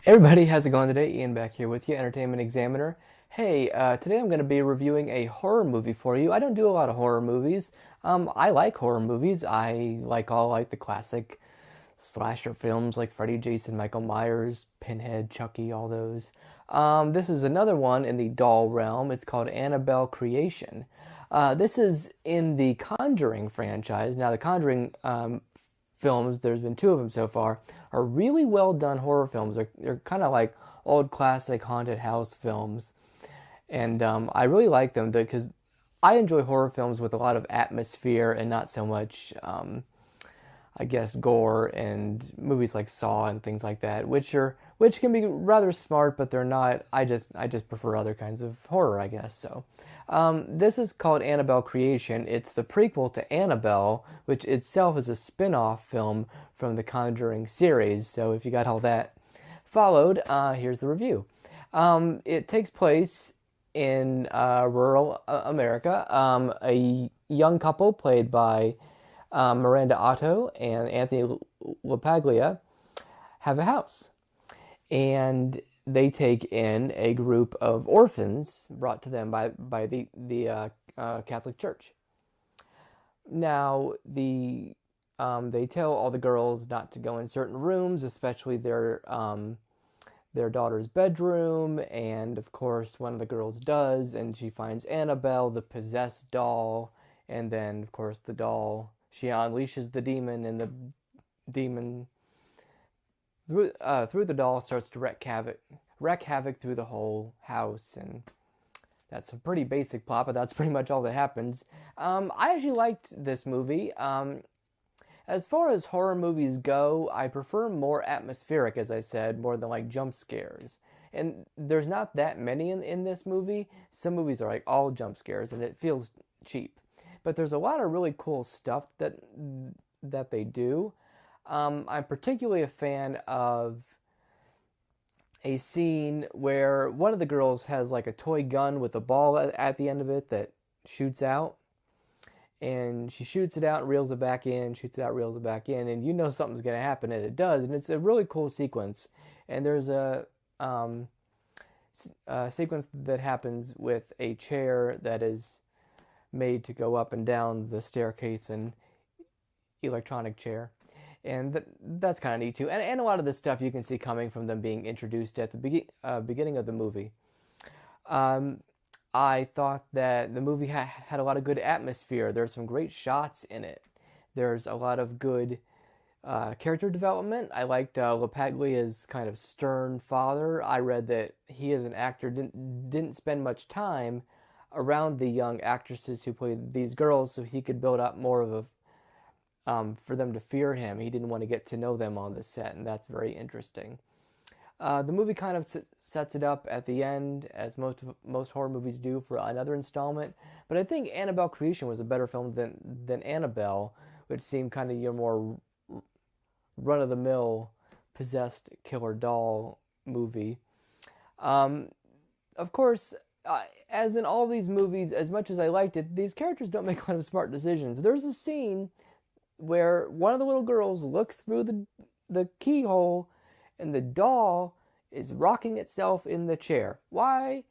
Hey everybody, how's it going today? Ian back here with you, Entertainment Examiner. Hey, today I'm going to be reviewing a horror movie for you. I don't do a lot of horror movies. I like horror movies. I like the classic slasher films like Freddy, Jason, Michael Myers, Pinhead, Chucky, all those. This is another one in the doll realm. It's called Annabelle Creation. This is in the Conjuring franchise. Now, the Conjuring films, there's been two of them so far, are really well done horror films. They're kind of like old classic haunted house films. And I really like them because I enjoy horror films with a lot of atmosphere and not so much, I guess, gore, and movies like Saw and things like that, which can be rather smart, but they're not. I just prefer other kinds of horror, I guess. So, this is called Annabelle Creation. It's the prequel to Annabelle, which itself is a spin-off film from the Conjuring series. So, if you got all that followed, here's the review. It takes place in rural America. A young couple played by Miranda, Otto, and Anthony LaPaglia have a house, and they take in a group of orphans brought to them by the Catholic Church. Now they tell all the girls not to go in certain rooms, especially their daughter's bedroom, and of course one of the girls does, and she finds Annabelle, the possessed doll, and then of course the doll, she unleashes the demon, and the demon through the doll starts to wreak havoc through the whole house. And that's a pretty basic plot, but that's pretty much all that happens. I actually liked this movie. As far as horror movies go, I prefer more atmospheric, as I said, more than like jump scares. And there's not that many in this movie. Some movies are like all jump scares, and it feels cheap. But there's a lot of really cool stuff that they do. I'm particularly a fan of a scene where one of the girls has like a toy gun with a ball at the end of it that shoots out. And she shoots it out and reels it back in, shoots it out, reels it back in, and you know something's going to happen, and it does. And it's a really cool sequence. And there's a sequence that happens with a chair that is made to go up and down the staircase, and electronic chair. And that's kind of neat too. And a lot of this stuff you can see coming from them being introduced at the beginning of the movie. I thought that the movie had a lot of good atmosphere. There's some great shots in it. There's a lot of good character development. I liked LaPaglia's kind of stern father. I read that he, as an actor, didn't spend much time around the young actresses who played these girls, so he could build up more of for them to fear him. He didn't want to get to know them on the set, and that's very interesting. The movie kind of sets it up at the end, as most horror movies do, for another installment. But I think Annabelle Creation was a better film than Annabelle, which seemed kind of your more run-of-the-mill possessed killer doll movie. Of course, as in all these movies, as much as I liked it, these characters don't make a lot of smart decisions. There's a scene where one of the little girls looks through the keyhole, and the doll is rocking itself in the chair. Why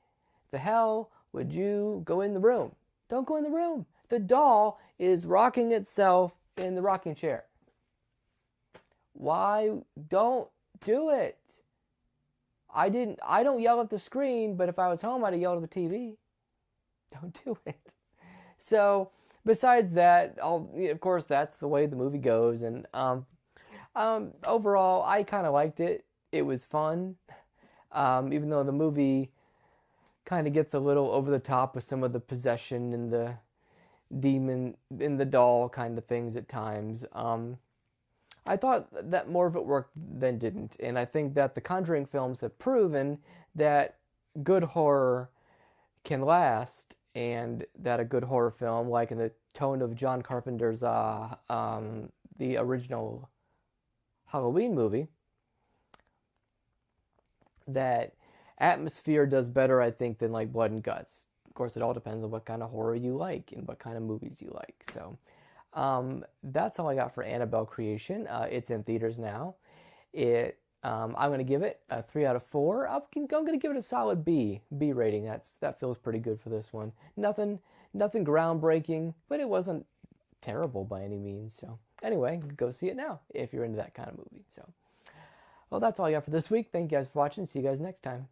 the hell would you go in the room? Don't go in the room. The doll is rocking itself in the rocking chair. Why don't do it? I don't yell at the screen, but if I was home, I'd yell at the TV. Don't do it. So, besides that, of course, that's the way the movie goes. And overall, I kind of liked it. It was fun, even though the movie kind of gets a little over the top with some of the possession and the demon in the doll kind of things at times. I thought that more of it worked than didn't, and I think that the Conjuring films have proven that good horror can last, and that a good horror film, like in the tone of John Carpenter's the original Halloween movie, that atmosphere does better, I think, than like blood and guts. Of course, it all depends on what kind of horror you like and what kind of movies you like. So that's all I got for Annabelle Creation. It's in theaters now. It I'm going to give it a 3 out of 4. I'm going to give it a solid B rating. That feels pretty good for this one. Nothing groundbreaking, but it wasn't terrible by any means. So anyway, go see it now if you're into that kind of movie. So, well, that's all I got for this week. Thank you guys for watching. See you guys next time.